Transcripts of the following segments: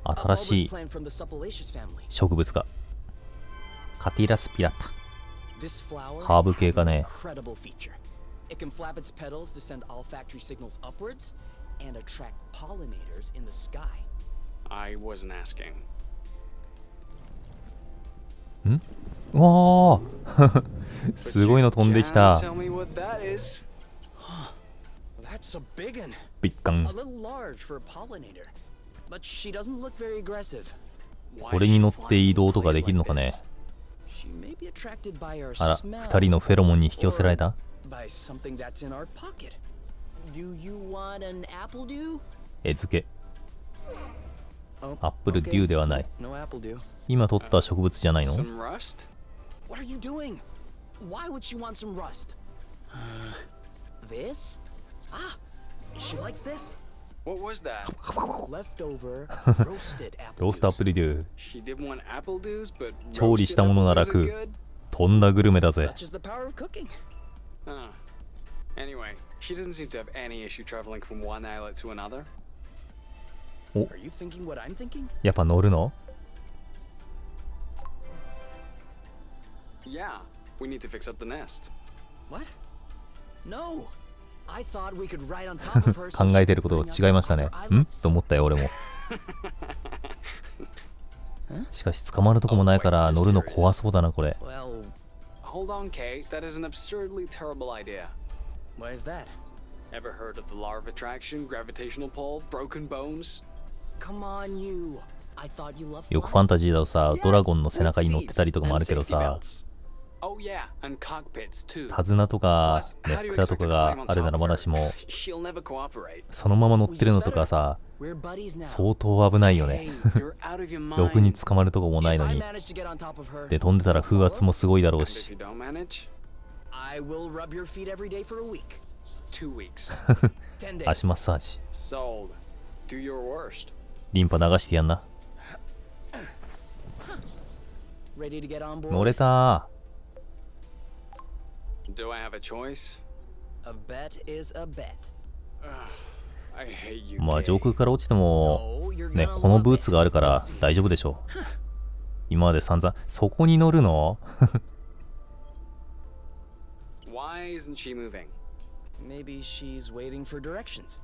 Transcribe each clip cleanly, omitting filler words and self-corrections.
新しい植物がカティラスピラタ。ハーブ系かね。ん？うわーすごいの飛んできた。ビッカン。これに乗って移動とかできるのかね。あら、2人のフェロモンに引き寄せられた。餌付け。アップルデューではない。今取った植物じゃないの？What was that? Leftover roasted apple juice. ローストアップルデュー。調理したものなら食う。とんだグルメだぜ。Anyway, she doesn't seem to have any issue traveling from one islet to another. お、やっぱ乗るの？ Yeah, we need to fix up the nest. What? No. 考えてること違いましたね。んと思ったよ俺も。しかし捕まるとこもないから乗るの怖そうだなこれ。Hold on, Kay. That is an absurdly terrible idea. Why is that? Ever heard of the law of attraction, gravitational pull, broken bones? Come on, you. I thought you loved. よくファンタジーだとさ、ドラゴンの背中に乗ってたりとかもあるけどさ。手綱とかネックラとかがあるならまだしも、そのまま乗ってるのとかさ、相当危ないよね。ろくに捕まるとこもないのに。で飛んでたら風圧もすごいだろうし。足マッサージ。リンパ流してやんな。乗れたー。Do I have a choice? A bet is a bet. I hate you. まあ上空から落ちてもね、このブーツがあるから大丈夫でしょう。今まで散々そこに乗るの？ Why isn't she moving? Maybe she's waiting for directions.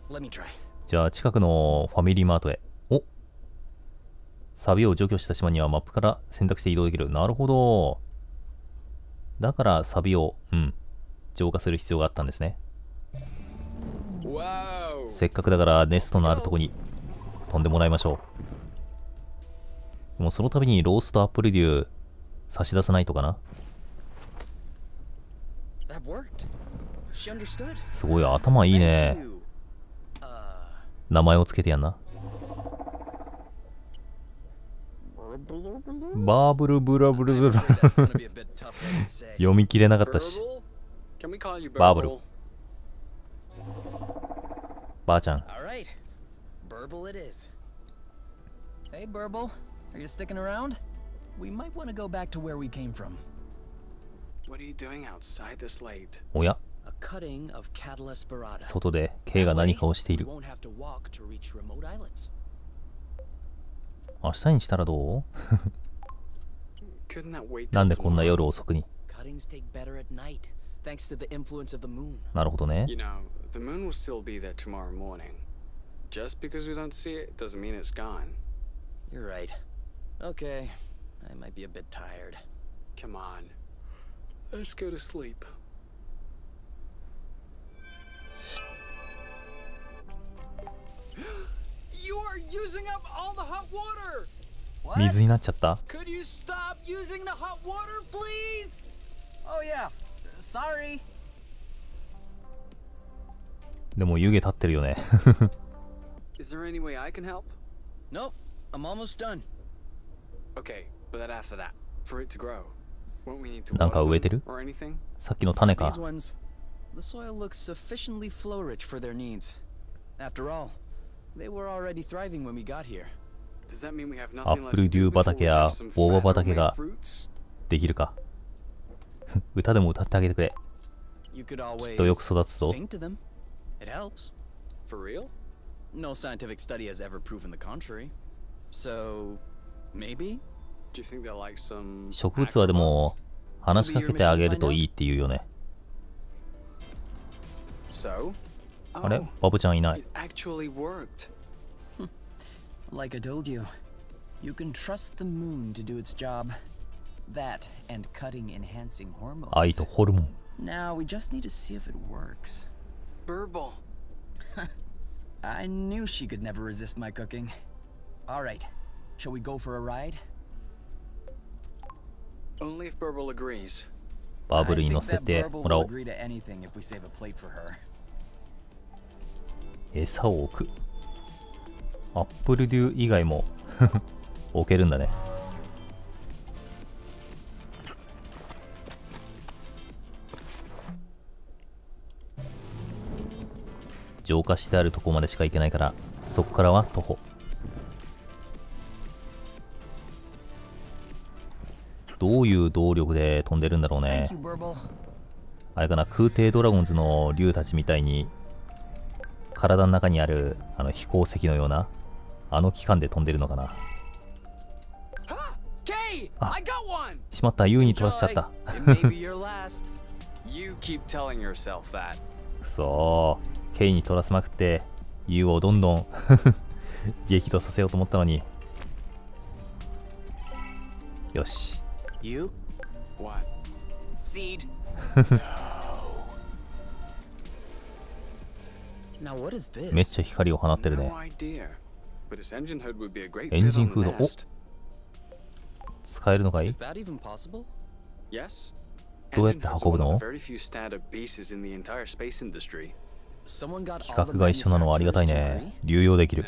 Let me try. じゃあ近くのファミリーマートへ。お、サビを除去した島にはマップから選択して移動できる。なるほど。だからサビを、浄化する必要があったんですね。せっかくだからネストのあるとこに飛んでもらいましょう。でもその度にローストアップルデュー差し出さないとかな。すごい頭いいね。名前をつけてやんな。バーブルブラブルブル読み切れなかったし。バーブルばあちゃん。Hey Burble, are you sticking around? We might want to go back to where we came from. What are you doing outside this late? おや、 A cutting of KADAchan. 外で K が何かをしている。明日にしたらどう？なんでこんな夜遅くに？なるほどね。You know, the moon will still be there tomorrow morning. Just because we don't see it doesn't mean it's gone. You're right. Okay, I might be a bit tired. Come on, let's go to sleep. You are using up all the hot water. 水になっちゃった。 Could you stop using the hot water, please? Oh yeah, sorry. でも湯気立ってるよね。Is there any way I can help? Nope, I'm almost done. Okay, but then after that, for it to grow, won't we need to なんか植えてる？ or anything? さっきの種か。 These ones, the soil looks sufficiently flow rich for their needs. After all, they were already thriving when we got here. Does that mean we have ア nothing ッ left プル to デュ do ー before 畑 we や have some ボーバ fat 畑 homemade が fruits? できるか。歌でも歌ってあげてくれ。 You could きっ always とよく育つぞ。 sing to them. It helps. For real? no scientific study has ever proven the contrary. So, maybe? Do you think they're like some 植物はでも話しかけてあげるといいっていうよね。 So? あれバブちゃんいない。 It actually worked. Like I told you, you can trust the moon to do its job. That and cutting enhancing hormones. 愛とホルモン。 Now we just need to see if it works. Burble. I knew she could never resist my cooking. All right, shall we go for a ride? Only if Burble agrees. バブルに乗せてもらおう。 agree to anything if we save a plate for her. 餌を置く。アップルデュー以外も置けるんだね。浄化してあるとこまでしか行けないから、そこからは徒歩。どういう動力で飛んでるんだろうね。あれかな、空挺ドラゴンズの竜たちみたいに体の中にある飛行石のような機関で飛んでるのかな。あ、しまった、優に取らせちゃった。くそー、ケイに取らせまくって優をどんどん激怒させようと思ったのに。よし。You? What? Seed. Now what is this? めっちゃ光を放ってるね。エンジンフード、お、使えるのかい？ Is that even possible? Yes. どうやって運ぶの？ Someone got 規格が一緒なのはありがたいね。流用できる。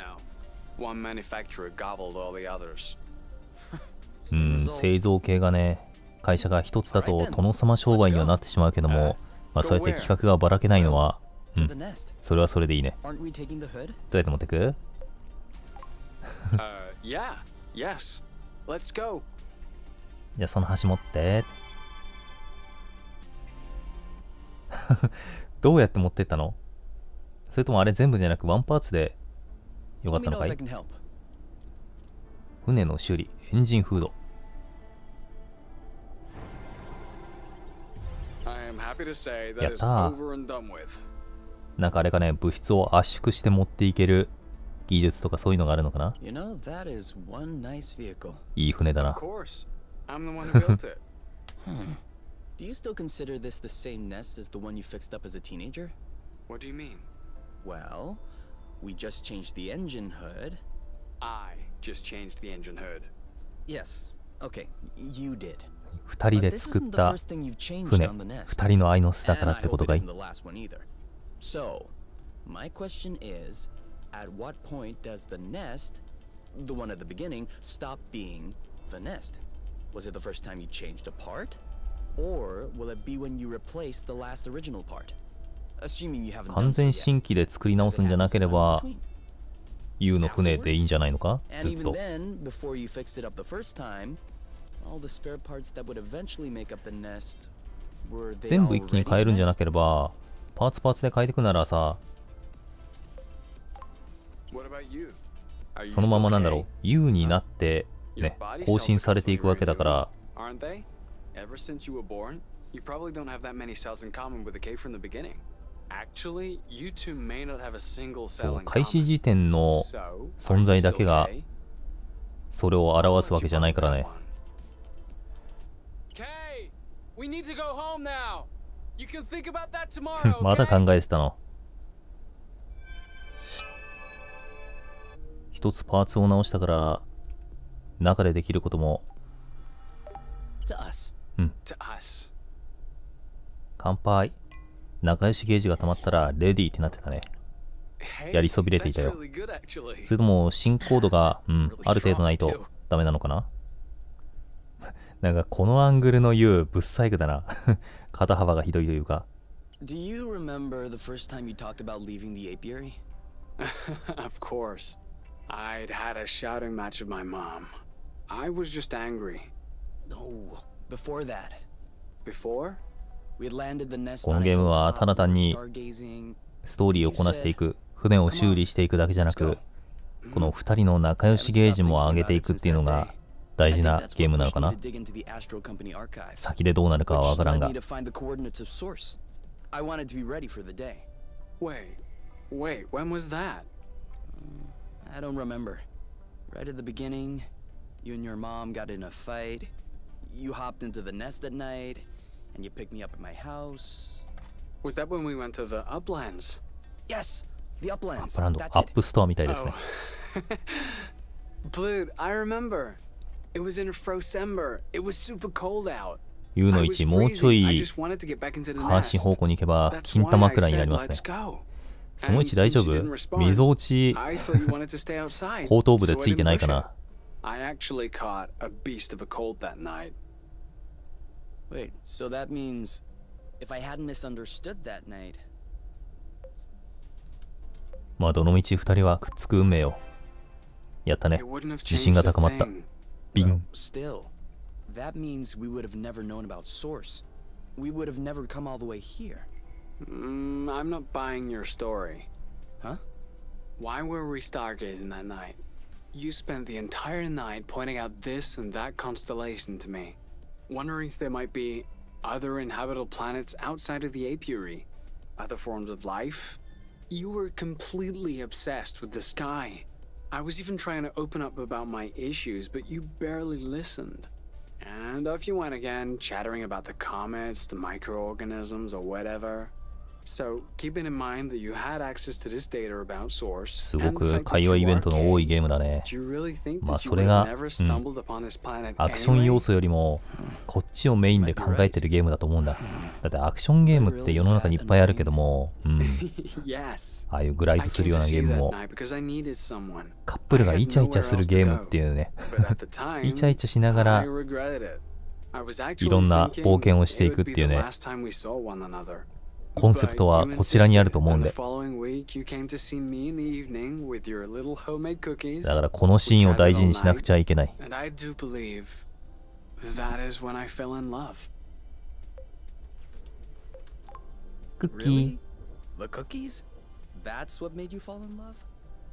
うん、製造系がね、会社が一つだと殿様商売にはなってしまうけども、まあそうやって規格がばらけないのは、うん、それはそれでいいね。どうやって持ってく？じゃあその端持って。どうやって持ってったの？それともあれ全部じゃなくワンパーツでよかったのかい？船の修理、エンジンフード。やったー。なんかあれかね、物質を圧縮して持っていける技術とかそういうのがあるのかな？いい船だな。Do you still consider this the same nest as the one you fixed up as a teenager? What do you mean? Well, we just changed the engine hood. I just changed the engine hood. Yes. Okay, you did. 二人で作った船、二人の愛の巣だからってことがいい。So, my question is, at what point does the nest, the one at the beginning, stop being the nest? Was it the first time you changed a part? Or will it be when you replace the last original part? Assuming you haven't 完 done so 全 yet. 新規で作り直すんじゃなければ、U の船でいいんじゃないのか？ And ずっ even と。 then, before you fixed it up the first time, all the spare parts that would eventually make up the nest were they 全部一気に変えるんじゃな already ければ、パーツパーツで変えていくならさ、 What about you? Are you そのまま still なんだろう、 K? U になってね、更新されていくわけだから、 Aren't they? Ever since you were born, you probably don't have that many cells in common with the K from the beginning. Actually, you two may not have a single そ cell う in 開始 common. 時点の So, 存在だけ are が you still K? それを表すわけじゃないからね。 K, we need to go home now. You can think about that tomorrow. まだ okay? 考えてたの。一つパーツを直したから、中でできることも、 to us. To us. 乾杯。仲良しゲージが溜まったらレディーってなってたね。 Hey, やりそびれてい that's たよ。 really good, actually. それとも進行度が、ある程度ないとダメなのかな？なんかこのアングルの U ぶっ細工だな。肩幅がひどいというか。 Do you remember the first time you talked about leaving the apiary? Of course. I'd had a shouting match with my mom. I was just angry. No, before that. Before? We had landed the nest この on a ゲームは hilltop, ただ単に stargazing. ストーリーをこなしていく船を修理していくだけじゃなく、この2人の仲良しゲージも上げていくっていうのが大事なゲームなのかな。先でどうなるかはわからんが。Wait, when was that? I don't remember. Right at the beginning, you and your mom got in a fight. You hopped into the nest at night, and you picked me up at my house. Was that when we went to the uplands? Yes, the アッ uplands. プランド、ア That's ッ it. プストアみたいですね。Dude, I remember. It was in Frosember. It was super cold out. U の I 位 was 置もうちょ freezing. I い just wanted to get back into the 下半身 nest. 方向に行けば That's 金 why 玉 I くらいにな said りますね。 let's go. その位 And 置大 since 丈 you 夫？ didn't respond, みぞおち I thought you wanted to stay outside. 後頭部で so ついて I ない didn't か push な。 it. I actually caught a beast of a cold that night. Wait, so that means if I hadn't misunderstood that night. まあどのみち2人はくっつく運命よ。やったね。 It wouldn't have 自信が changed a 高まった。 thing. ビ Well, ン。 still, that means we would have never known about Source. We would have never come all the way here. I'm not buying your story. Huh? Why were we stargazing that night? You spent the entire night pointing out this and that constellation to me, wondering if there might be other inhabitable planets outside of the apiary, other forms of life. You were completely obsessed with the sky. I was even trying to open up about my issues, but you barely listened. And off you went again, chattering about the comets, the microorganisms, or whatever. So, keeping in mind that you had access to this data about Source, すごく会話イベントの多いゲームだね。 do you really think まあ that you それ would が have never stumbled upon this planet アクション要 anyway? 素よりもこっちをメインで考えてるゲームだと思うんだ。だってアクションゲームって世の中にいっぱいあるけども、Yes. ああいうグライ I ドする came よう to なゲ see ーム that も night because I needed someone. カップルがイチャイチャするゲームっていうね、 But at the time, イチャイチャしなが I ら regretted it. I was い actually ろんな thinking 冒険をしてい it くっ would ていう be the ね、 last time we saw one another. コンセプトはこちらにあると思うん And で、 the following week, you came to see me in the evening with your little homemade cookies. だからこのシーンを大事にしなくちゃいけない。 And I do believe that is when I fell in love. クッキー Really? The cookies? That's what made you fall in love?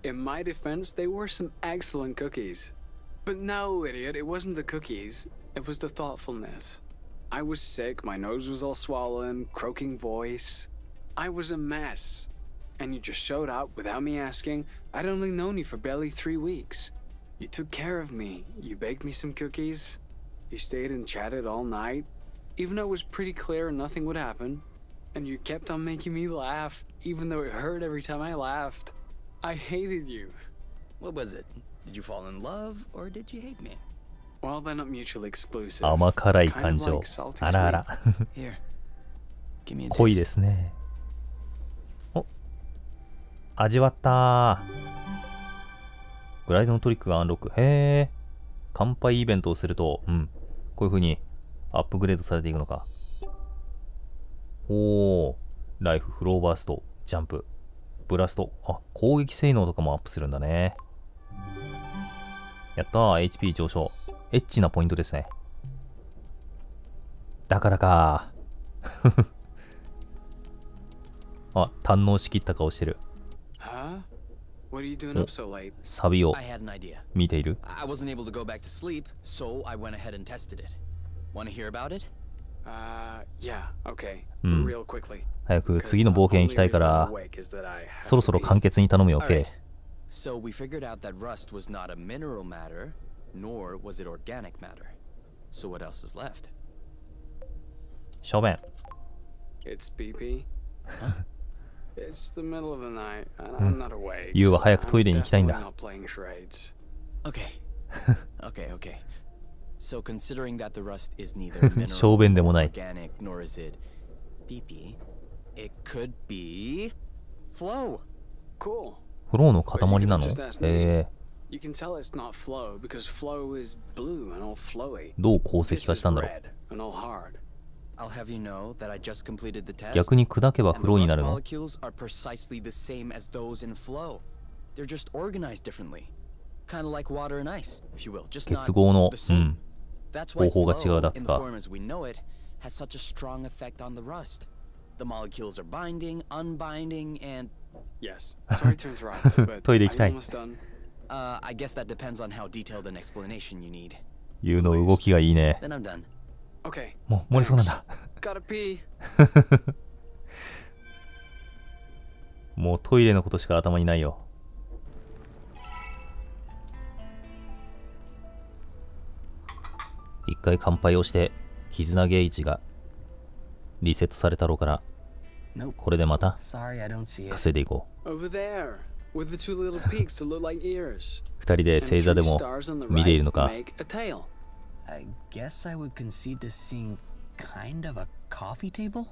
In my defense, they were some excellent cookies. But no, idiot, it wasn't the cookies. It was the thoughtfulness. I was sick, my nose was all swollen, croaking voice. I was a mess. And you just showed up without me asking. I'd only known you for barely 3 weeks. You took care of me. You baked me some cookies. You stayed and chatted all night, even though it was pretty clear nothing would happen. And you kept on making me laugh, even though it hurt every time I laughed. I hated you. What was it? Did you fall in love or did you hate me? Well, they're not mutually exclusive. 甘辛い Kind 感 of 情 like。salty あらあら。 Here. Give me a 濃い taste. ですね。お、味わったー。グライドのトリックがアンロック。へー。乾杯イベントをすると、こういう風にアップグレードされていくのか。おー。ライフ、フローバースト、ジャンプ、ブラスト。あ、攻撃性能とかもアップするんだね。やったー。HP 上昇。エッチなポイントですね。だからかー。あ、堪能しきった顔してる。 Huh? What are you doing up so late? サビを I had an idea. 見ている。 I wasn't able to go back to sleep, so I went ahead and tested it. Want to hear about it? Yeah, okay. Hmm. Real quickly. 早く次の冒険行きたいから、そろそろ簡潔に頼むよ、K。 So we figured out that rust was not a mineral matter, nor was it organic matter. So what else is left? 小便。 It's BP. It's the middle of the night, and I'm not awake. ユウは so 早くトイレに I'm 行きたいん definitely だ。 not playing charades. Okay. Okay. So considering that the rust is neither 小 mineral 便でも nor ない。 organic, nor is it BP, it could be flow. Cool. フローの塊なの？ You can tell it's not flow because flow is blue and all flowy. どう鉱石 This 化 is したんだろう。 red and all hard. I'll have you know that I just completed the test. 逆に砕けば And フ the ローにな rust るの？ molecules are precisely the same as those in flow. They're just organized differently. Kind of like water and ice, if you will. Just not 結合の、 the same. That's why 方法が違うだ flow, け in the か。 form as we know it, has such a strong effect on the rust. The molecules are binding, unbinding, and Yes. Sorry to interrupt, but トイレ行きたい。 are you almost done? I guess that depends on how detailed an explanation you need. 言うの動きがいいね。 Then I'm done. Okay. もう漏れそうなんだ。 Gotta pee. もうトイレのことしか頭にないよ。一回乾杯をして絆ゲージがリセットされたろうから、これでまた Sorry, I don't see it. 稼いでいこう。 Over there, with the two little peaks that look like ears. 二人で星座で And も three stars on the 見ている right のか。 make a tail. I guess I would concede to seeing kind of a coffee table?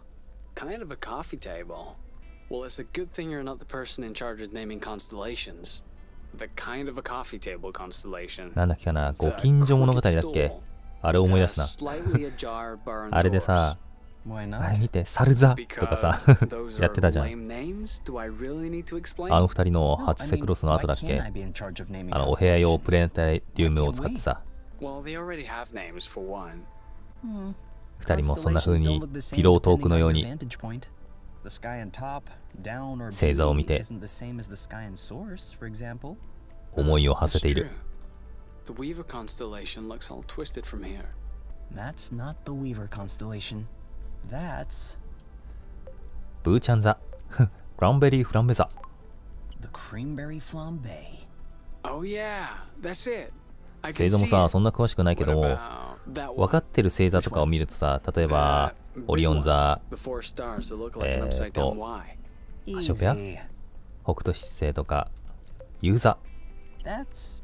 Kind of a coffee table. Well, it's a good thing you're not the person in charge of naming constellations. The kind of a coffee table constellation. なんだっけかな、ご近所物語だっけ。あれを思い出すな。 Slightly ajar barn あれで doors. さ、 Why あれ not? 見て、サルザとかさ Because those やってた are じゃん。 lame names. Do I really need to explain? あの二人の No, 初 I セ mean, クロスの why 後だっ can't け。 I be in charge of naming お部屋用 constellations? プレネタリウムを使ってさ、 Well, they already have names for one. 二人もそんな風 Constellations に don't look the same ピロートーク depending の on よう your に vantage point. The sky on top, down, or 星座を見 beneath て isn't the same as the sky in source, for example. 思いを馳 That's せている。 true. The Weaver constellation looks all twisted from here. That's not the Weaver constellation. That's ブーちゃん座クランベリーフランベ座。 the Creamberry Flambe. Oh yeah, that's it. I 星 can 座も see さ、 it. そんな詳しくないけ What ども、 about that 分か one? ってる星座とかを見るとさ、例えば That オリ big オン one. 座、 The four stars that look like an upside down Y. カシオペア、 Easy. 北斗七星とか、ユーザ、 That's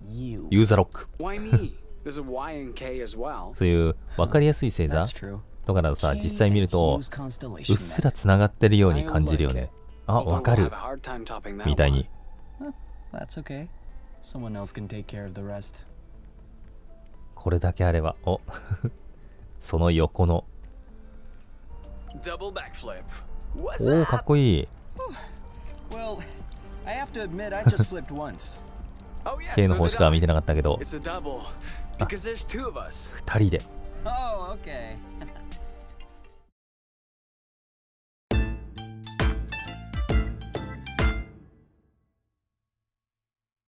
you. ユーザロック、 Why me? There's a Y and K as well. そういう分かりやすい星座 That's true. とかだとさ、 K 実際見る and と Q's constellation うっすらつながってるように感じるよね。あ、 Although わか we'll る have a hard time topping that みたいに。 method. That's okay. Someone else can take care of the rest. これだけあれば、おその横の、 Double backflip. おお、かっこいい。 Well, I have to admit, I just flipped once. Oh yeah, K の so 方 did しか I. 見てなかったけど、 It's a double. Because there's two of us. 二人で。 Oh, okay.